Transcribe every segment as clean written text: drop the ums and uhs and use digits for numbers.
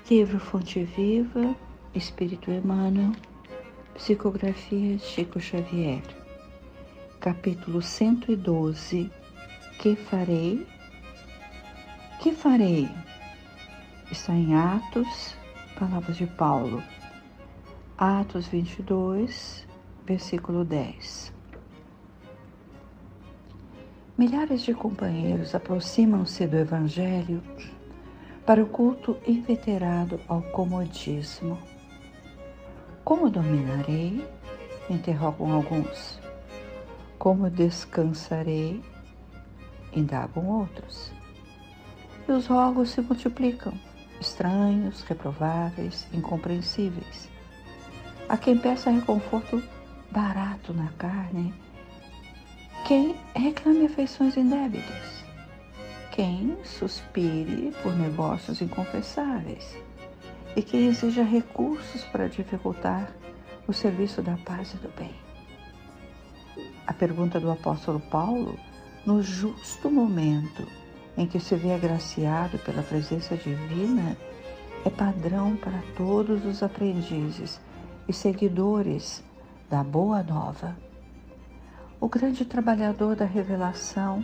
Livro Fonte Viva, Espírito Emmanuel, Psicografia Chico Xavier, capítulo 112, Que farei? Que farei? Está em Atos, palavras de Paulo, Atos 22, versículo 10. Milhares de companheiros aproximam-se do Evangelho para o culto inveterado ao comodismo. Como dominarei? Interrogam alguns. Como descansarei? Indagam outros. E os rogos se multiplicam, estranhos, reprováveis, incompreensíveis. Há quem peça reconforto barato na carne, quem reclame afeições indébitas, quem suspire por negócios inconfessáveis e quem exija recursos para dificultar o serviço da paz e do bem. A pergunta do apóstolo Paulo, no justo momento em que se vê agraciado pela presença divina, é padrão para todos os aprendizes e seguidores da Boa Nova. O grande trabalhador da revelação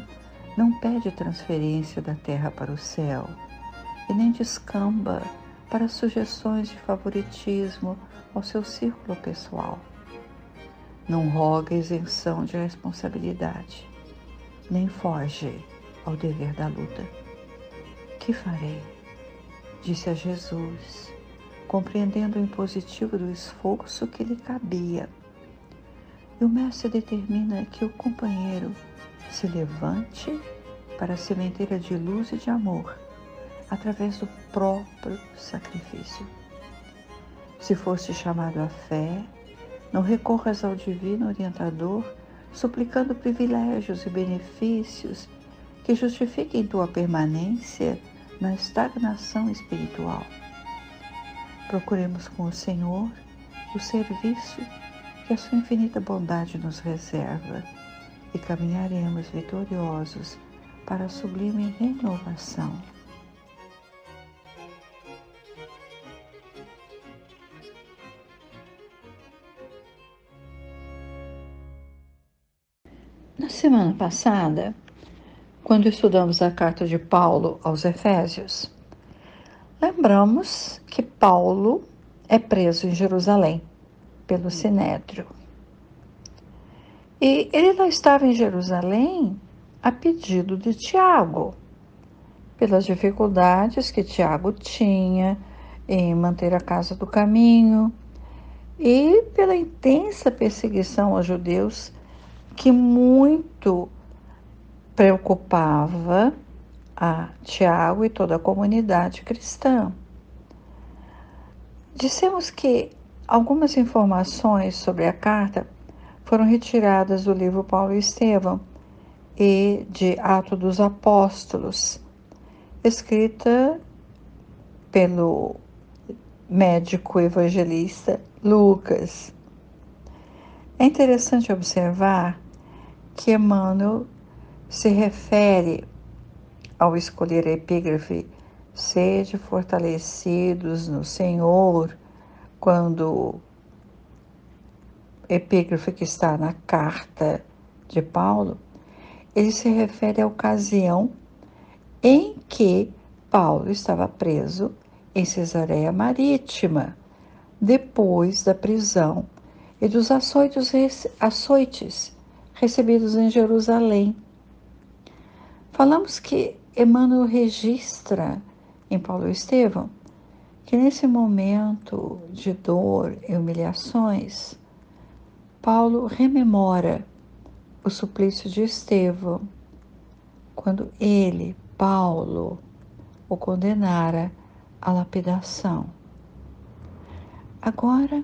não pede transferência da terra para o céu e nem descamba para sugestões de favoritismo ao seu círculo pessoal. Não roga isenção de responsabilidade, nem foge ao dever da luta. Que farei? Disse a Jesus, compreendendo o impositivo do esforço que lhe cabia. E o mestre determina que o companheiro se levante para a sementeira de luz e de amor, através do próprio sacrifício. Se foste chamado à fé, não recorras ao divino orientador, suplicando privilégios e benefícios que justifiquem tua permanência na estagnação espiritual. Procuremos com o Senhor o serviço que a sua infinita bondade nos reserva e caminharemos vitoriosos para a sublime renovação. Na semana passada, quando estudamos a carta de Paulo aos Efésios, lembramos que Paulo é preso em Jerusalém pelo Sinédrio. E ele não estava em Jerusalém a pedido de Tiago, pelas dificuldades que Tiago tinha em manter a casa do caminho e pela intensa perseguição aos judeus que muito preocupava a Tiago e toda a comunidade cristã. Dissemos que algumas informações sobre a carta foram retiradas do livro Paulo e Estevão e de Atos dos Apóstolos, escrita pelo médico evangelista Lucas. É interessante observar que Emmanuel se refere ao escolher a epígrafe "Sede fortalecidos no Senhor", quando epígrafe que está na carta de Paulo, ele se refere à ocasião em que Paulo estava preso em Cesareia Marítima, depois da prisão e dos açoites recebidos em Jerusalém. Falamos que Emmanuel registra em Paulo e Estevão que nesse momento de dor e humilhações, Paulo rememora o suplício de Estevão, quando ele, Paulo, o condenara à lapidação. Agora,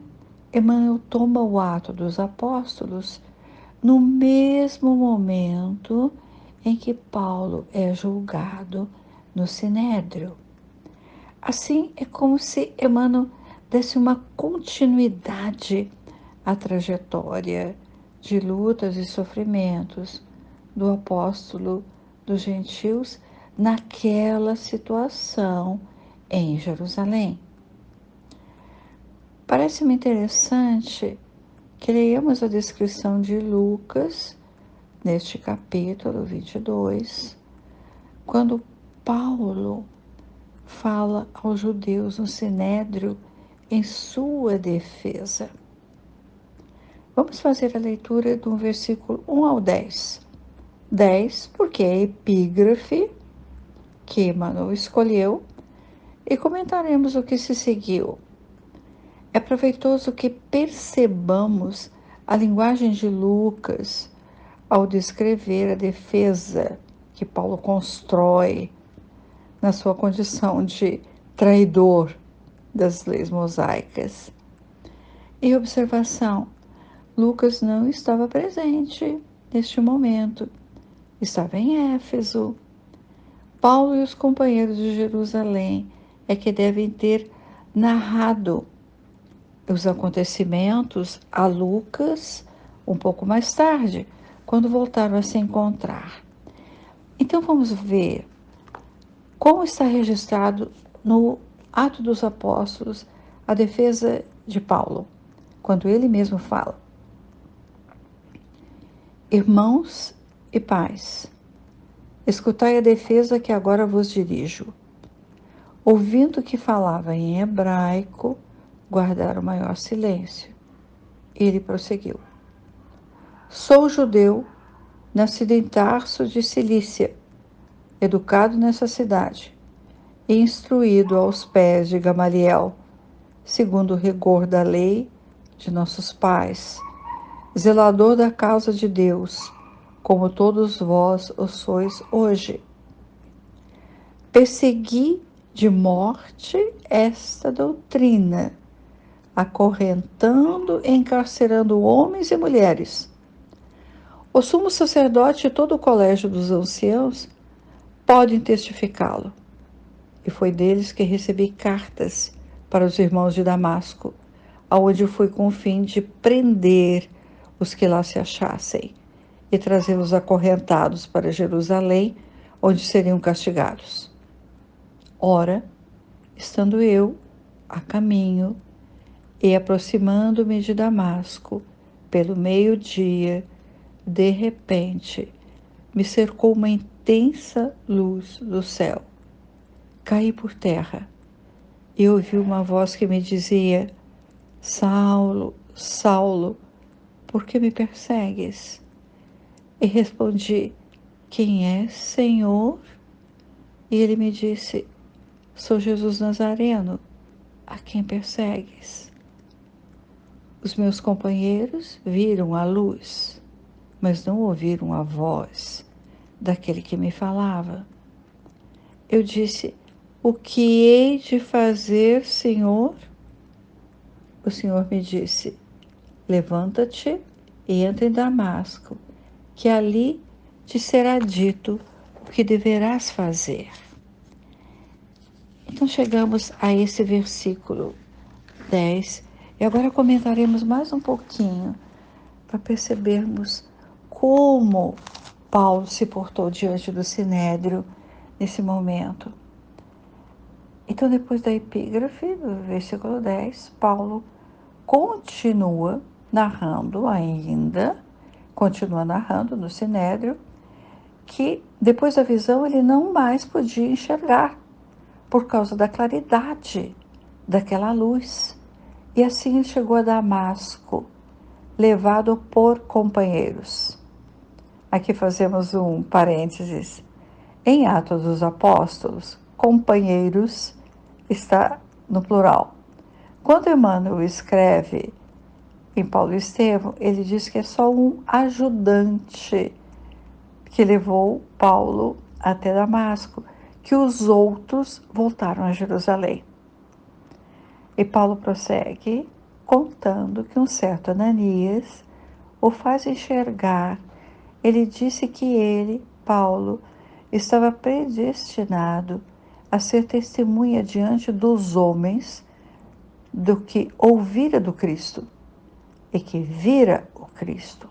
Emmanuel toma o ato dos apóstolos no mesmo momento em que Paulo é julgado no Sinédrio. Assim, é como se Emmanuel desse uma continuidade à trajetória de lutas e sofrimentos do apóstolo dos gentios naquela situação em Jerusalém. Parece-me interessante que leiamos a descrição de Lucas, neste capítulo 22, quando Paulo fala aos judeus no Sinédrio em sua defesa. Vamos fazer a leitura do versículo 1 ao 10. 10, porque é a epígrafe que Emmanuel escolheu, e comentaremos o que se seguiu. É proveitoso que percebamos a linguagem de Lucas ao descrever a defesa que Paulo constrói na sua condição de traidor das leis mosaicas. E observação: Lucas não estava presente neste momento, estava em Éfeso. Paulo e os companheiros de Jerusalém é que devem ter narrado os acontecimentos a Lucas um pouco mais tarde, quando voltaram a se encontrar. Então vamos ver como está registrado no Atos dos Apóstolos a defesa de Paulo, quando ele mesmo fala: Irmãos e pais, escutai a defesa que agora vos dirijo. Ouvindo que falava em hebraico, guardaram maior silêncio. Ele prosseguiu: Sou judeu, nascido em Tarso de Cilícia, educado nessa cidade, e instruído aos pés de Gamaliel, segundo o rigor da lei de nossos pais, zelador da causa de Deus, como todos vós o sois hoje. Persegui de morte esta doutrina, acorrentando e encarcerando homens e mulheres. O sumo sacerdote e todo o colégio dos anciãos podem testificá-lo. E foi deles que recebi cartas para os irmãos de Damasco, aonde fui com o fim de prender os que lá se achassem e trazê-los acorrentados para Jerusalém, onde seriam castigados. Ora, estando eu a caminho e aproximando-me de Damasco, pelo meio-dia, de repente, me cercou uma intensa luz do céu. Caí por terra e ouvi uma voz que me dizia: Saulo, Saulo, por que me persegues? E respondi: Quem és, Senhor? E ele me disse: Sou Jesus Nazareno, a quem persegues. Os meus companheiros viram a luz, mas não ouviram a voz daquele que me falava. Eu disse: O que hei de fazer, Senhor? O Senhor me disse: Levanta-te e entra em Damasco, que ali te será dito o que deverás fazer. Então chegamos a esse versículo 10 e agora comentaremos mais um pouquinho para percebermos como Paulo se portou diante do Sinédrio nesse momento. Então, depois da epígrafe, do versículo 10, Paulo continua narrando no Sinédrio, que depois da visão ele não mais podia enxergar, por causa da claridade daquela luz. E assim ele chegou a Damasco, levado por companheiros. Aqui fazemos um parênteses. Em Atos dos Apóstolos, companheiros está no plural. Quando Emmanuel escreve em Paulo e Estevão, ele diz que é só um ajudante que levou Paulo até Damasco, que os outros voltaram a Jerusalém. E Paulo prossegue contando que um certo Ananias o faz enxergar. Ele disse que ele, Paulo, estava predestinado a ser testemunha diante dos homens do que ouvira do Cristo e que vira o Cristo.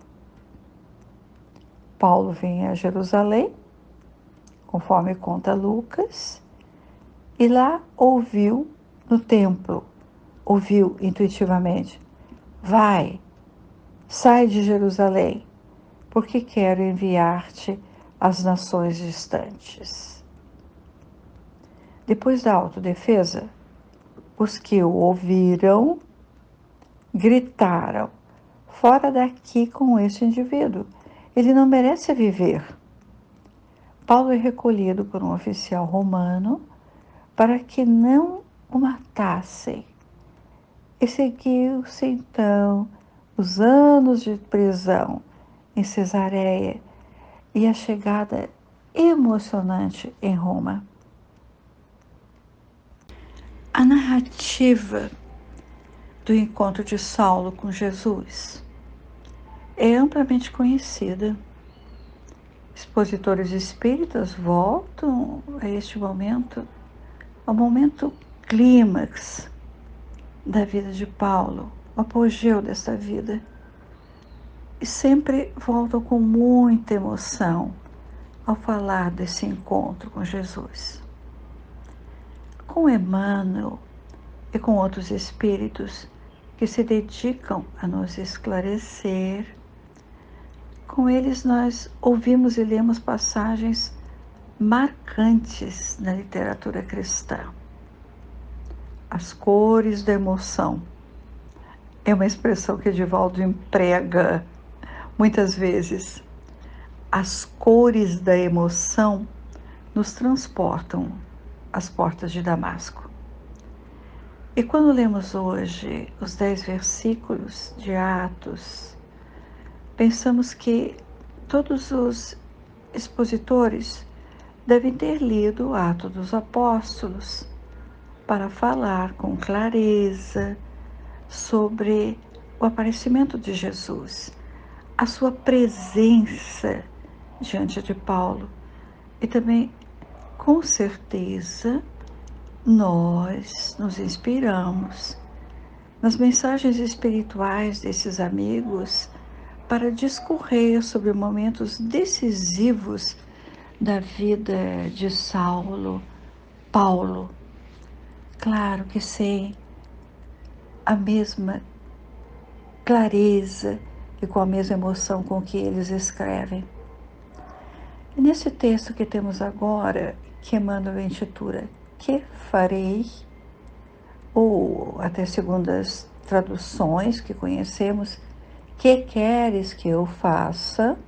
Paulo vem a Jerusalém, conforme conta Lucas, e lá ouviu no templo ouviu intuitivamente: vai, sai de Jerusalém, porque quero enviar-te às nações distantes. Depois da autodefesa, os que o ouviram gritaram: fora daqui com este indivíduo, ele não merece viver. Paulo é recolhido por um oficial romano para que não o matassem. E seguiu-se então os anos de prisão em Cesareia e a chegada emocionante em Roma. A narrativa do encontro de Saulo com Jesus é amplamente conhecida. Expositores espíritas voltam a este momento, ao momento clímax da vida de Paulo, o apogeu dessa vida, e sempre voltam com muita emoção ao falar desse encontro com Jesus. Com Emmanuel e com outros espíritos que se dedicam a nos esclarecer, com eles nós ouvimos e lemos passagens marcantes na literatura cristã. As cores da emoção é uma expressão que Edivaldo emprega muitas vezes. As cores da emoção nos transportam às portas de Damasco. E quando lemos hoje os 10 versículos de Atos, pensamos que todos os expositores devem ter lido o Atos dos Apóstolos para falar com clareza sobre o aparecimento de Jesus, a sua presença diante de Paulo. E também, com certeza, nós nos inspiramos nas mensagens espirituais desses amigos para discorrer sobre momentos decisivos da vida de Paulo. Claro que sem a mesma clareza e com a mesma emoção com que eles escrevem. E nesse texto que temos agora, que Emmanuel intitula Que farei? Ou até segundo as traduções que conhecemos, que queres que eu faça?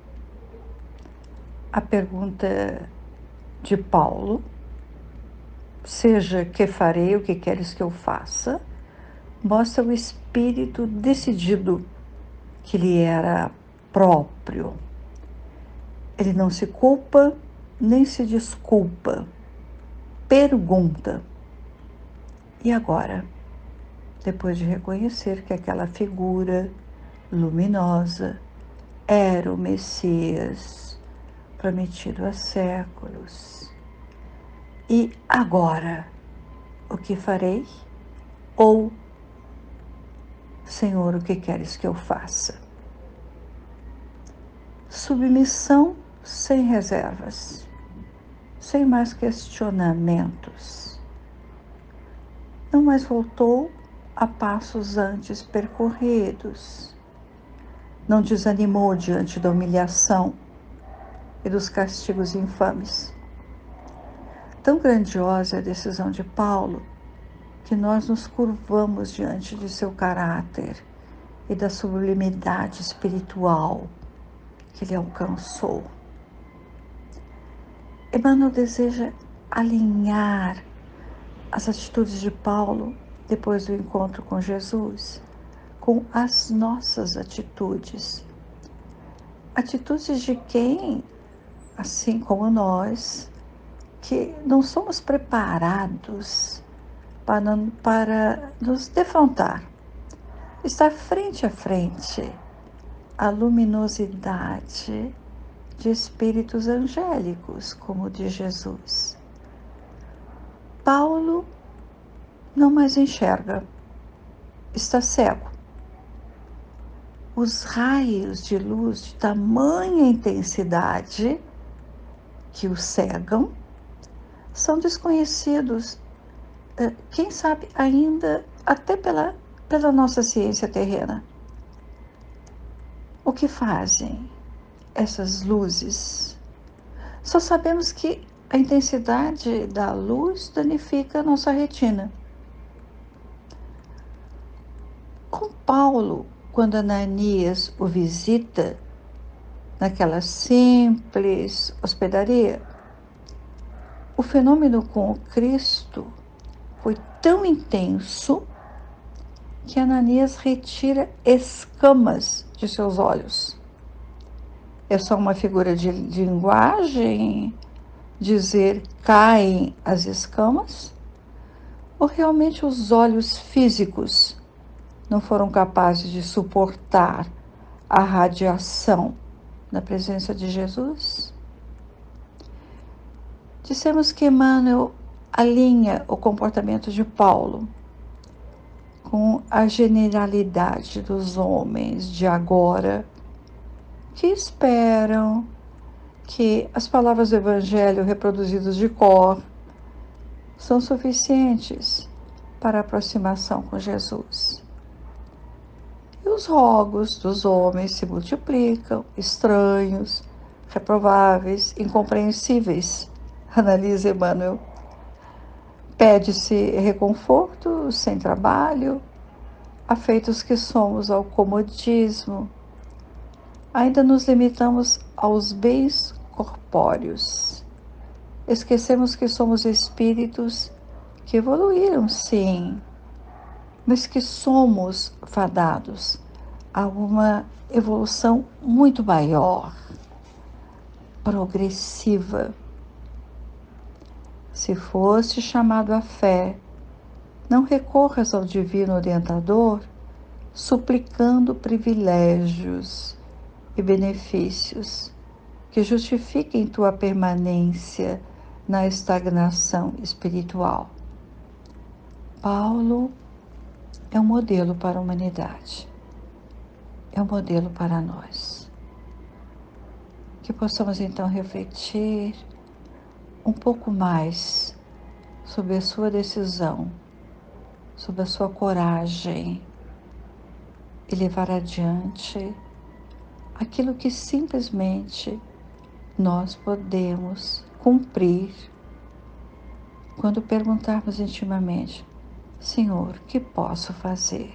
A pergunta de Paulo, seja que farei, o que queres que eu faça, mostra o espírito decidido que lhe era próprio. Ele não se culpa, nem se desculpa. Pergunta: e agora? Depois de reconhecer que aquela figura luminosa era o Messias prometido há séculos. E agora, o que farei? Ou, Senhor, o que queres que eu faça? Submissão sem reservas, sem mais questionamentos. Não mais voltou a passos antes percorridos. Não desanimou diante da humilhação e dos castigos infames. Tão grandiosa é a decisão de Paulo que nós nos curvamos diante de seu caráter e da sublimidade espiritual que ele alcançou. Emmanuel deseja alinhar as atitudes de Paulo depois do encontro com Jesus com as nossas atitudes. Atitudes de quem, assim como nós, que não somos preparados para nos defrontar, estar frente a frente à luminosidade de espíritos angélicos, como o de Jesus. Paulo não mais enxerga, está cego. Os raios de luz de tamanha intensidade que o cegam são desconhecidos, quem sabe ainda até pela nossa ciência terrena. O que fazem essas luzes? Só sabemos que a intensidade da luz danifica a nossa retina. Com Paulo, quando Ananias o visita naquela simples hospedaria, o fenômeno com o Cristo foi tão intenso que Ananias retira escamas de seus olhos. É só uma figura de linguagem dizer caem as escamas? Ou realmente os olhos físicos não foram capazes de suportar a radiação na presença de Jesus? Dissemos que Emmanuel alinha o comportamento de Paulo com a generalidade dos homens de agora que esperam que as palavras do Evangelho reproduzidas de cor são suficientes para a aproximação com Jesus. E os rogos dos homens se multiplicam, estranhos, reprováveis, incompreensíveis. Analisa Emmanuel. Pede-se reconforto sem trabalho, afeitos que somos ao comodismo. Ainda nos limitamos aos bens corpóreos. Esquecemos que somos espíritos que evoluíram, sim, mas que somos fadados a uma evolução muito maior, progressiva. Se foste chamado à fé, não recorras ao divino orientador suplicando privilégios e benefícios que justifiquem tua permanência na estagnação espiritual. Paulo é um modelo para a humanidade, é um modelo para nós. Que possamos então refletir um pouco mais sobre a sua decisão, sobre a sua coragem e levar adiante aquilo que simplesmente nós podemos cumprir quando perguntarmos intimamente: Senhor, que posso fazer?